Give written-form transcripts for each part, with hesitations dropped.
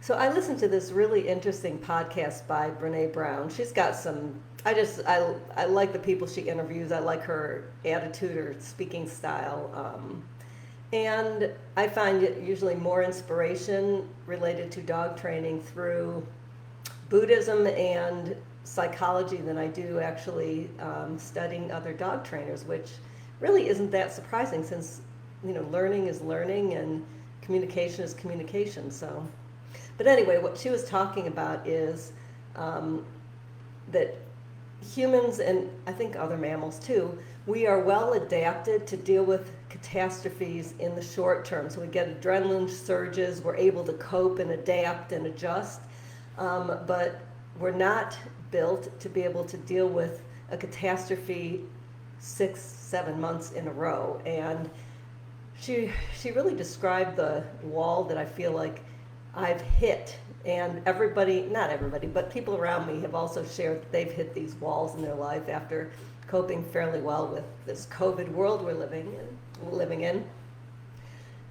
So I listened to this really interesting podcast by Brene Brown. She's got some. I like the people she interviews. I like her attitude or speaking style, and I find it usually more inspiration related to dog training through Buddhism and psychology than I do actually studying other dog trainers, which really isn't that surprising since learning is learning and communication is communication. So. But anyway, what she was talking about is that humans, and I think other mammals too, we are well adapted to deal with catastrophes in the short term. So we get adrenaline surges, we're able to cope and adapt and adjust, but we're not built to be able to deal with a catastrophe 6-7 months in a row. And she really described the wall that I feel like I've hit, and not everybody, but people around me have also shared that they've hit these walls in their life after coping fairly well with this COVID world we're living in.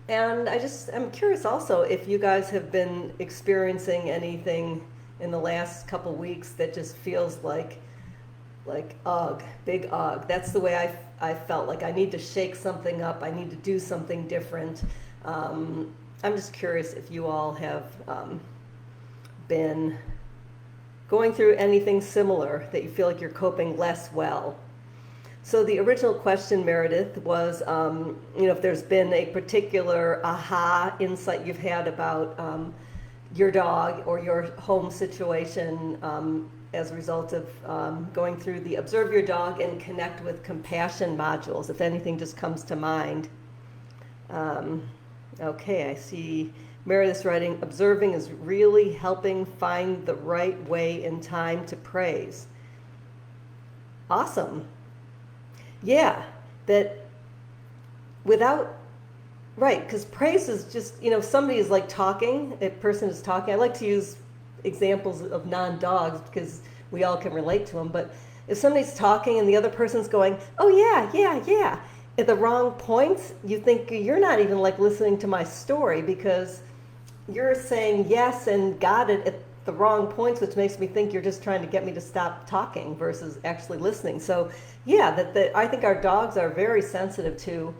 And I'm curious also if you guys have been experiencing anything in the last couple weeks that just feels like ugh, big ugh. That's the way I felt like I need to shake something up. I need to do something different. I'm just curious if you all have been going through anything similar that you feel like you're coping less well. So the original question, Meredith, was if there's been a particular aha insight you've had about your dog or your home situation as a result of going through the Observe Your Dog and Connect with Compassion modules, if anything just comes to mind. Okay, I see Meredith's writing, observing is really helping find the right way and time to praise. Awesome. Yeah, that right, because praise is just, somebody is like talking, a person is talking. I like to use examples of non-dogs because we all can relate to them, but if somebody's talking and the other person's going, oh yeah, at the wrong points, you think you're not even listening to my story because you're saying yes and got it at the wrong points, which makes me think you're just trying to get me to stop talking versus actually listening. So yeah, I think our dogs are very sensitive to,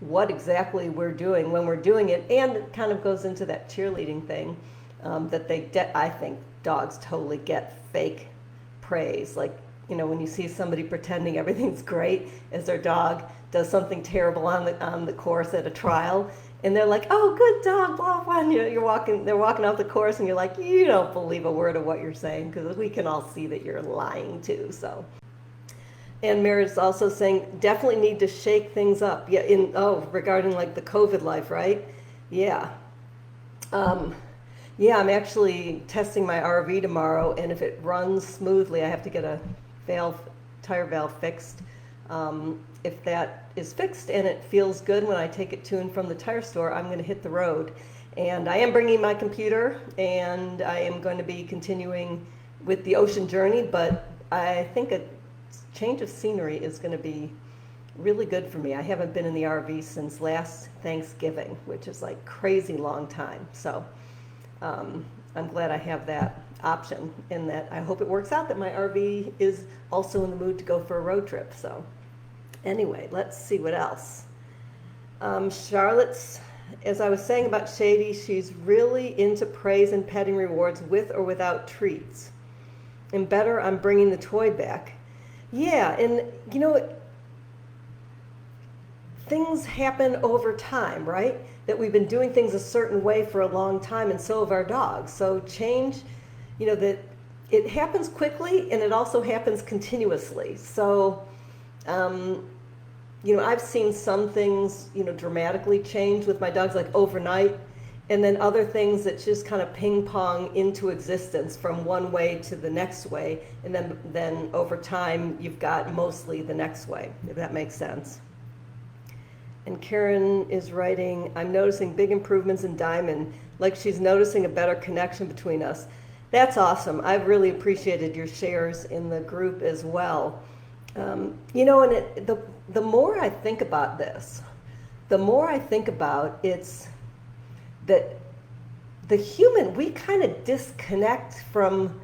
what exactly we're doing when we're doing it, and it kind of goes into that cheerleading thing that I think dogs totally get fake praise. When you see somebody pretending everything's great as their dog does something terrible on the course at a trial, and they're like, "Oh, good dog," blah blah. And they're walking off the course, and you're like, "You don't believe a word of what you're saying," because we can all see that you're lying too. So, and Meredith's also saying definitely need to shake things up. Yeah, regarding the COVID life, right? Yeah. Yeah, I'm actually testing my RV tomorrow, and if it runs smoothly, I have to get a tire valve fixed. If that is fixed and it feels good when I take it to and from the tire store, I'm going to hit the road. And I am bringing my computer, and I am going to be continuing with the ocean journey, but I think a change of scenery is going to be really good for me. I haven't been in the RV since last Thanksgiving, which is crazy long time. So I'm glad I have that option, and that I hope it works out that my RV is also in the mood to go for a road trip. So anyway, let's see what else. Charlotte's, as I was saying about Shady, she's really into praise and petting rewards with or without treats. And better, I'm bringing the toy back. Yeah, and things happen over time, right? That we've been doing things a certain way for a long time, and so have our dogs. So change, that it happens quickly, and it also happens continuously. So, I've seen some things, dramatically change with my dogs, overnight, and then other things that just kind of ping pong into existence from one way to the next way, and then over time, you've got mostly the next way, if that makes sense. And Karen is writing, I'm noticing big improvements in Diamond, like she's noticing a better connection between us. That's awesome. I've really appreciated your shares in the group as well. And the more I think about this, the more I think about it's that the human, we kind of disconnect from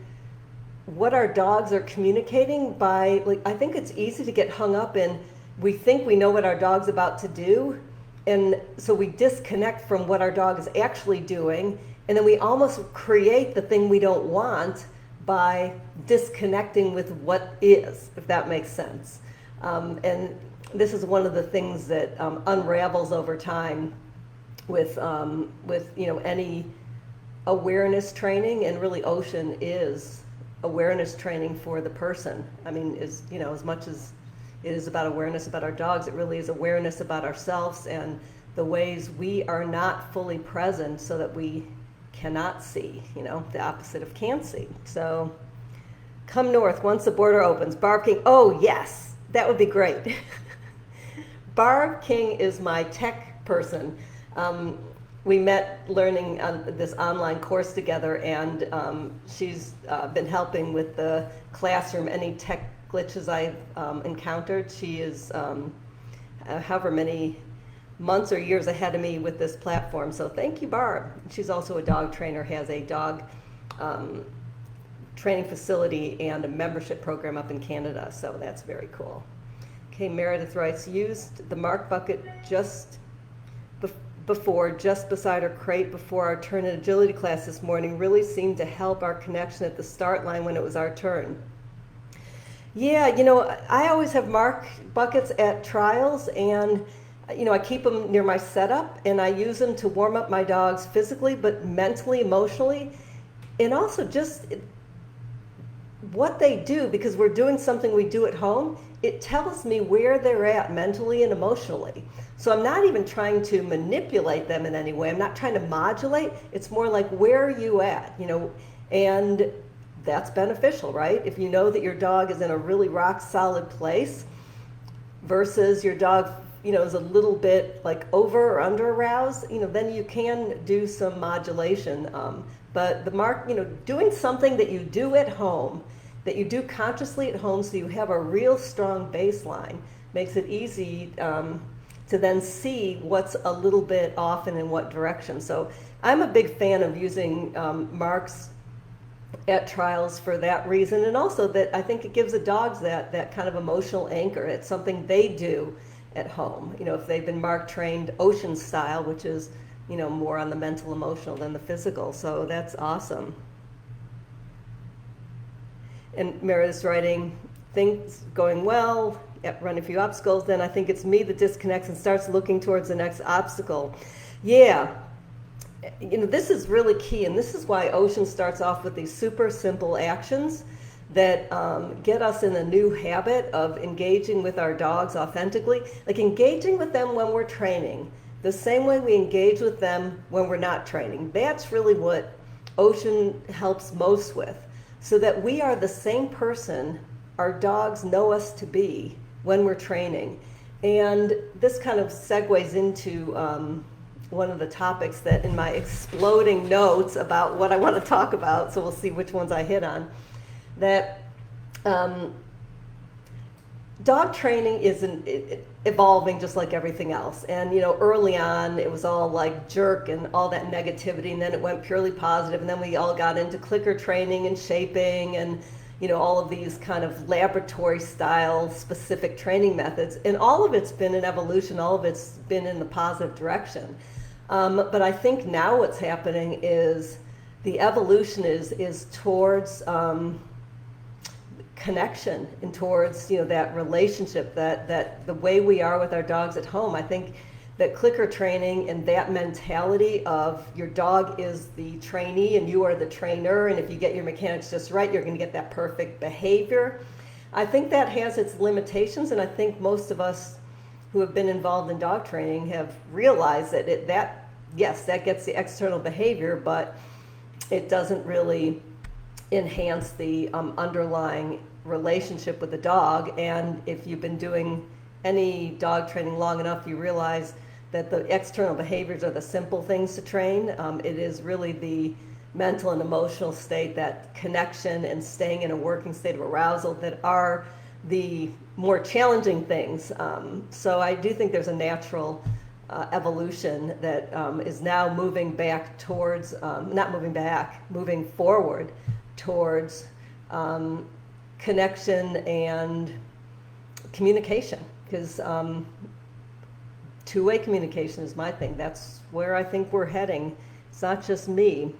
what our dogs are communicating by, like, I think it's easy to get hung up in, we think we know what our dog's about to do, and so we disconnect from what our dog is actually doing, and then we almost create the thing we don't want by disconnecting with what is, if that makes sense. And this is one of the things that unravels over time with any awareness training, and really Ocean is awareness training for the person. I mean, as much as it is about awareness about our dogs, it really is awareness about ourselves and the ways we are not fully present so that we cannot see, the opposite of can't see. So come north once the border opens. Barb King, oh yes, that would be great. Barb King is my tech person. We met learning on this online course together, and she's been helping with the classroom. Any tech glitches I've encountered, she is however many months or years ahead of me with this platform. So thank you, Barb. She's also a dog trainer, has a dog training facility and a membership program up in Canada. So that's very cool. Okay, Meredith writes, used the mark bucket just beside her crate before our turn in agility class this morning. Really seemed to help our connection at the start line when it was our turn. Yeah, I always have mark buckets at trials, and I keep them near my setup, and I use them to warm up my dogs physically, but mentally, emotionally, and also just what they do, because we're doing something we do at home. It tells me where they're at mentally and emotionally. So I'm not even trying to manipulate them in any way. I'm not trying to modulate. It's more like, where are you at? And that's beneficial, right? If you know that your dog is in a really rock solid place versus your dog, is a little bit like over or under aroused, then you can do some modulation. But the mark, doing something that you do at home, that you do consciously at home, so you have a real strong baseline, makes it easy to then see what's a little bit off and in what direction. So I'm a big fan of using marks at trials for that reason, and also that I think it gives the dogs that kind of emotional anchor. It's something they do at home. If they've been mark trained Ocean style, which is more on the mental emotional than the physical. So that's awesome. And Meredith's writing, things going well, run a few obstacles, then I think it's me that disconnects and starts looking towards the next obstacle. Yeah, this is really key, and this is why Ocean starts off with these super simple actions that get us in a new habit of engaging with our dogs authentically, like engaging with them when we're training, the same way we engage with them when we're not training. That's really what Ocean helps most with, so that we are the same person our dogs know us to be when we're training. And this kind of segues into one of the topics that in my exploding notes about what I want to talk about, so we'll see which ones I hit on, that dog training is evolving just like everything else. And early on it was all like jerk and all that negativity, and then it went purely positive, and then we all got into clicker training and shaping and all of these kind of laboratory style specific training methods, and all of it's been an evolution, all of it's been in the positive direction. But I think now what's happening is the evolution is towards connection and towards that relationship, that the way we are with our dogs at home. I think that clicker training and that mentality of your dog is the trainee and you are the trainer, and if you get your mechanics just right, you're going to get that perfect behavior. I think that has its limitations, and I think most of us who have been involved in dog training have realized that yes, that gets the external behavior, but it doesn't really enhance the underlying relationship with the dog. And if you've been doing any dog training long enough, you realize that the external behaviors are the simple things to train. It is really the mental and emotional state, that connection and staying in a working state of arousal, that are the more challenging things. So I do think there's a natural evolution that is now moving back towards, not moving back, moving forward towards connection and communication. Because two-way communication is my thing. That's where I think we're heading. It's not just me.